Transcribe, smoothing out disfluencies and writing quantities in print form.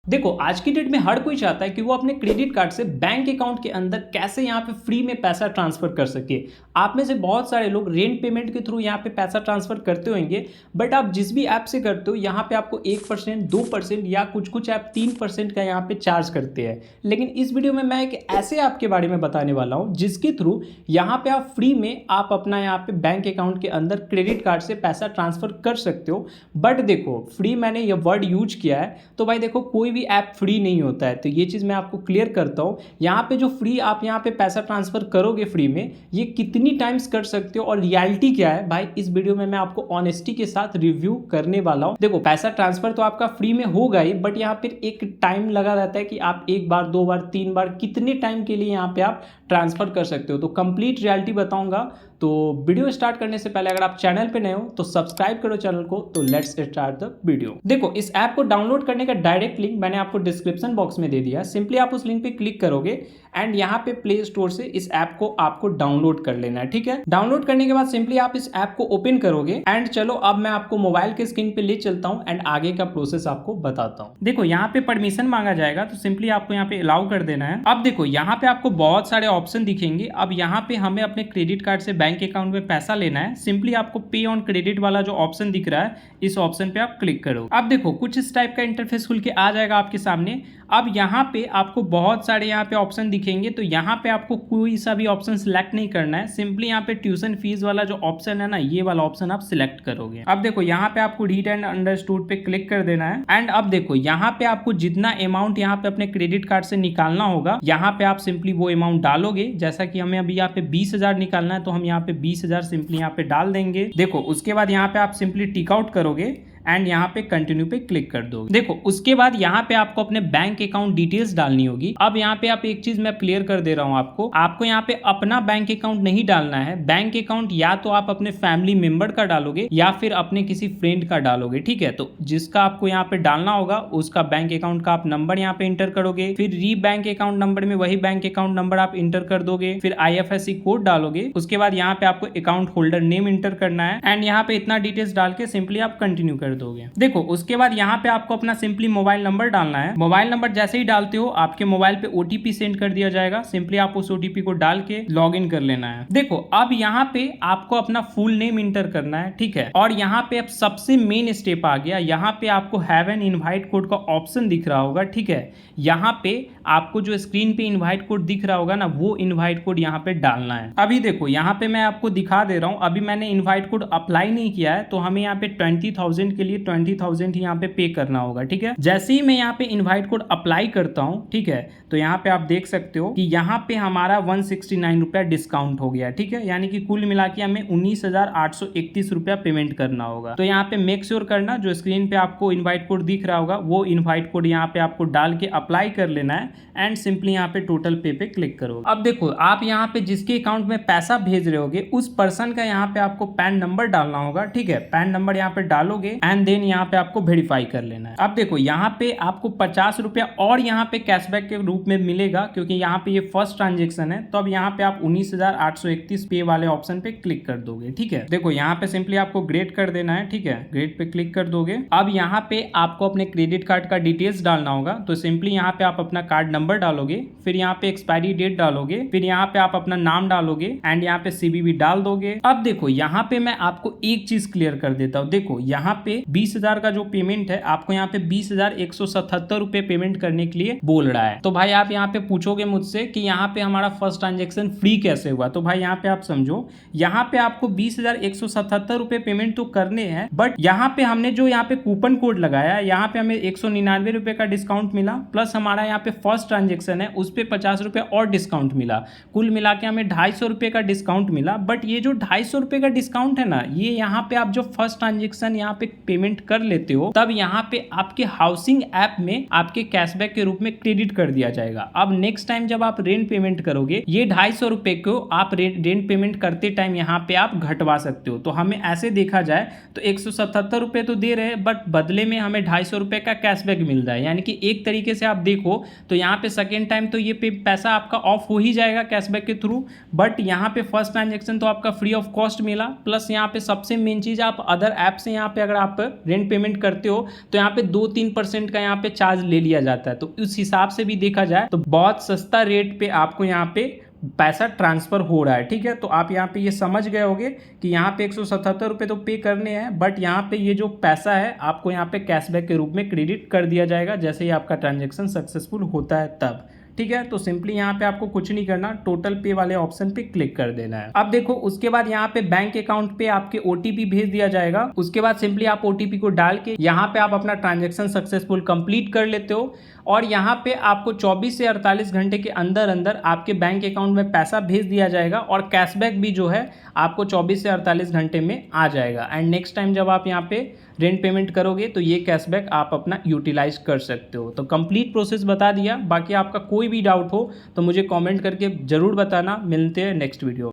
देखो आज की डेट में हर कोई चाहता है कि वो अपने क्रेडिट कार्ड से बैंक अकाउंट के अंदर कैसे यहाँ पे फ्री में पैसा ट्रांसफर कर सके। आप में से बहुत सारे लोग रेंट पेमेंट के थ्रू यहाँ पे पैसा ट्रांसफर करते होंगे, बट आप जिस भी ऐप से करते हो यहाँ पे आपको 1%, 2% या कुछ कुछ ऐप 3% का यहाँ पे चार्ज करते हैं। लेकिन इस वीडियो में मैं एक ऐसे ऐप के बारे में बताने वाला हूँ जिसके थ्रू यहाँ पे आप फ्री में आप अपना यहाँ पे बैंक अकाउंट के अंदर क्रेडिट कार्ड से पैसा ट्रांसफर कर सकते हो। बट देखो फ्री मैंने ये वर्ड यूज किया है, तो भाई देखो कोई भी ऐप फ्री नहीं होता है, तो ये चीज़ मैं आपको क्लियर करता हूँ। यहाँ पे जो फ्री आप यहाँ पे पैसा ट्रांसफर करोगे फ्री में, ये कितनी टाइम्स कर सकते हो और रियलिटी क्या है भाई, इस वीडियो में मैं आपको ऑनेस्टी के साथ रिव्यू करने वाला हूँ। देखो पैसा ट्रांसफर तो आपका फ्री में होगा ही, बट यहाँ पे एक टाइम लगा रहता है कि आप एक बार, दो बार, तीन बार कितने टाइम के लिए यहाँ पे आप ट्रांसफर कर सकते हो। तो कंप्लीट रियलिटी बताऊंगा। तो वीडियो स्टार्ट करने से पहले अगर आप चैनल पे नए हो तो सब्सक्राइब करो चैनल को। तो लेट्स स्टार्ट द वीडियो। देखो इस ऐप को डाउनलोड करने का डायरेक्ट लिंक मैंने आपको डिस्क्रिप्शन बॉक्स में दे दिया। सिंपली आप उस लिंक पे क्लिक करोगे एंड यहाँ पे प्ले स्टोर से इस ऐप को आपको डाउनलोड कर लेना है। ठीक है, डाउनलोड करने के बाद सिंपली आप इस ऐप को ओपन करोगे एंड चलो अब मैं आपको मोबाइल के स्क्रीन पे ले चलता हूँ एंड आगे का प्रोसेस आपको बताता हूँ। देखो यहाँ पे परमिशन मांगा जाएगा, तो सिंपली आपको यहाँ पे अलाउ कर देना है। अब देखो यहाँ पे आपको बहुत सारे ऑप्शन दिखेंगे। अब यहाँ पे हमें अपने क्रेडिट कार्ड से बैंक अकाउंट में पैसा लेना है। सिंपली आपको पे ऑन क्रेडिट वाला जो ऑप्शन दिख रहा है, इस ऑप्शन पे आप क्लिक करो। अब देखो कुछ इस टाइप का इंटरफेस खुल के आ जाएगा आपके सामने। अब यहाँ पे आपको बहुत सारे यहाँ पे ऑप्शन दिखेंगे, तो यहाँ पे आपको कोई सा भी ऑप्शन सिलेक्ट नहीं करना है। सिंपली यहाँ पे ट्यूशन फीस वाला जो ऑप्शन है ना, ये वाला ऑप्शन आप सिलेक्ट करोगे। अब देखो यहाँ पे आपको रीड एंड अंडरस्टूड पे क्लिक कर देना है एंड अब देखो यहाँ पे आपको जितना अमाउंट यहाँ पे अपने क्रेडिट कार्ड से निकालना होगा, यहाँ पे आप सिंपली वो अमाउंट डालोगे। जैसा कि हमें अभी यहाँ पे 20,000 निकालना है, तो हम यहाँ पे 20,000 सिंपली यहाँ पे डाल देंगे। देखो उसके बाद यहाँ पे आप सिंपली टिक आउट करोगे एंड यहाँ पे कंटिन्यू पे क्लिक कर दो। देखो उसके बाद यहाँ पे आपको अपने बैंक अकाउंट डिटेल्स डालनी होगी। अब यहाँ पे आप एक चीज मैं क्लियर कर दे रहा हूँ आपको यहाँ पे अपना बैंक अकाउंट नहीं डालना है। बैंक अकाउंट या तो आप अपने फैमिली मेंबर का डालोगे या फिर अपने किसी फ्रेंड का डालोगे। ठीक है, तो जिसका आपको यहाँ पे डालना होगा उसका बैंक अकाउंट का आप नंबर यहाँ पे इंटर करोगे, फिर री बैंक अकाउंट नंबर में वही बैंक अकाउंट नंबर आप इंटर कर दोगे, फिर IFSC कोड डालोगे। उसके बाद यहाँ पे आपको अकाउंट होल्डर नेम इंटर करना है एंड यहाँ पे इतना डिटेल्स डाल के सिंपली आप कंटिन्यू कर दोगे। देखो उसके बाद यहाँ पे आपको अपना सिंपली मोबाइल नंबर डालना है। मोबाइल नंबर जैसे ही डालते हो आपके मोबाइल पे OTP सेंड कर दिया जाएगा। सिंपली आप उस OTP को डाल के लॉग इन कर लेना है। देखो अब यहाँ पे आपको अपना फुल नेम इंटर करना है। ठीक है, और यहाँ पे अब सबसे मेन स्टेप आ गया। यहाँ पे आपको हैव एन इनवाइट कोड का ऑप्शन दिख रहा होगा। ठीक है, यहाँ पे आपको जो स्क्रीन पे इनवाइट कोड दिख रहा होगा ना, वो इनवाइट कोड यहाँ पे डालना है। अभी देखो यहाँ पे मैं आपको दिखा दे रहा हूँ, अभी मैंने इनवाइट कोड अप्लाई नहीं किया है, तो हमें यहाँ पे 20,000 के लिए 20,000 ही यहाँ पे करना होगा। ठीक है, जैसे ही मैं यहाँ पे इनवाइट कोड अप्लाई करता हूँ, ठीक है, तो यहाँ पे आप देख सकते हो कि यहाँ पे हमारा 169 रुपया डिस्काउंट हो गया। ठीक है, यानी कि कुल मिला के हमें 19,831 रुपया पेमेंट करना होगा। तो यहाँ पे मेक श्योर करना, जो स्क्रीन पे आपको इनवाइट कोड दिख रहा होगा वो इनवाइट कोड यहाँ पे आपको डाल के अप्लाई कर लेना है एंड सिंपली यहाँ पे टोटल पे क्लिक करो। अब देखो आप यहाँ पे जिसके अकाउंट में पैसा भेज रहे होगे उस पर्सन का यहाँ पे आपको पैन नंबर डालना होगा। ठीक है, पैन नंबर यहाँ पे डालोगे एंड देन यहाँ पे आपको वेरीफाई कर लेना है। अब देखो यहाँ पे आपको 50 रुपया और यहाँ पे कैशबैक के रूप में मिलेगा, क्योंकि यहाँ पे ये फर्स्ट ट्रांजेक्शन है। तो अब यहाँ पे आप 19,831 पे वाले ऑप्शन पे क्लिक कर दोगे। ठीक है, देखो यहाँ पे सिंपली आपको ग्रेड कर देना है। ठीक है, ग्रेड पे क्लिक कर दोगे। अब यहाँ पे आपको अपने क्रेडिट कार्ड का डिटेल्स डालना होगा। तो सिंपली यहाँ पे आप अपना कार्ड नंबर डालोगे, फिर यहाँ पे एक्सपायरी डेट डालोगे, फिर यहाँ पे आप अपना नाम डालोगे एंड यहाँ पे CVV डाल दोगे। अब देखो यहाँ पे मैं आपको एक चीज क्लियर कर देता हूँ। देखो यहाँ पे 20,000 का जो पेमेंट है, आपको यहाँ पे 20,177 रुपए पेमेंट करने के लिए बोल रहा है। तो भाई आप यहाँ पे पूछोगे मुझसे कि यहाँ पे हमारा फर्स्ट ट्रांजेक्शन फ्री कैसे हुआ, तो भाई यहाँ पे आप समझो, यहाँ पे आपको 20,177 रुपए पेमेंट तो करने हैं, बट यहाँ पे हमने जो यहाँ पे कूपन कोड लगाया, यहाँ पे हमें 199 रुपए का डिस्काउंट मिला, प्लस हमारा यहाँ पे फर्स्ट ट्रांजेक्शन है उस पे 50 रुपए और डिस्काउंट मिला। कुल मिला के हमें 250 रुपए का डिस्काउंट मिला। बट ये जो 250 रुपए का डिस्काउंट है ना, ये यहाँ पे आप जो फर्स्ट ट्रांजेक्शन यहाँ पे पेमेंट कर लेते हो, तब यहाँ पे आपके हाउसिंग ऐप में आपके कैशबैक के रूप में क्रेडिट कर दिया जाएगा। अब नेक्स्ट टाइम जब आप रेंट पेमेंट करोगे, ये 250 रुपए को आप रेंट पेमेंट करते टाइम यहाँ पे आप घटवा सकते हो। तो हमें ऐसे देखा जाए तो 177 रुपए तो दे रहे हैं, बट बदले में हमें 250 रुपए का कैशबैक मिल रहा है। यानी कि एक तरीके से आप देखो तो यहाँ पे सेकेंड टाइम तो ये पैसा आपका ऑफ हो ही जाएगा कैशबैक के थ्रू, बट यहाँ पे फर्स्ट ट्रांजेक्शन तो आपका फ्री ऑफ कॉस्ट मिला। प्लस यहाँ पे सबसे मेन चीज, आप अदर ऐप से यहाँ पे अगर आप आप रेंट पेमेंट करते हो तो यहाँ पे 2-3% का यहाँ पे चार्ज ले लिया जाता है। तो उस हिसाब से भी देखा जाए तो बहुत सस्ता रेट पे आपको यहाँ पे पैसा ट्रांसफ़र हो रहा है, ठीक है। तो आप यहाँ पे ये समझ गए होगे कि यहाँ पे 177 रुपये तो पे करने हैं, बट यहाँ पे ये जो पैसा है आपको यहाँ पे कैशबैक के रूप में क्रेडिट कर दिया जाएगा जैसे ही आपका ट्रांजेक्शन सक्सेसफुल होता है तब, ठीक है। तो सिंपली यहाँ पे आपको कुछ नहीं करना, टोटल पे वाले ऑप्शन पे क्लिक कर देना है। अब देखो उसके बाद यहाँ पे बैंक अकाउंट पे आपके OTP भेज दिया जाएगा। उसके बाद सिंपली आप OTP को डाल के यहाँ पे आप अपना ट्रांजेक्शन सक्सेसफुल कंप्लीट कर लेते हो और यहाँ पे आपको 24 से 48 घंटे के अंदर अंदर आपके बैंक अकाउंट में पैसा भेज दिया जाएगा और कैशबैक भी जो है आपको 24 से 48 घंटे में आ जाएगा। एंड नेक्स्ट टाइम जब आप यहाँ पे रेंट पेमेंट करोगे तो ये कैशबैक आप अपना यूटिलाइज कर सकते हो। तो कंप्लीट प्रोसेस बता दिया, बाकी आपका कोई भी डाउट हो तो मुझे कमेंट करके ज़रूर बताना। मिलते हैं नेक्स्ट वीडियो।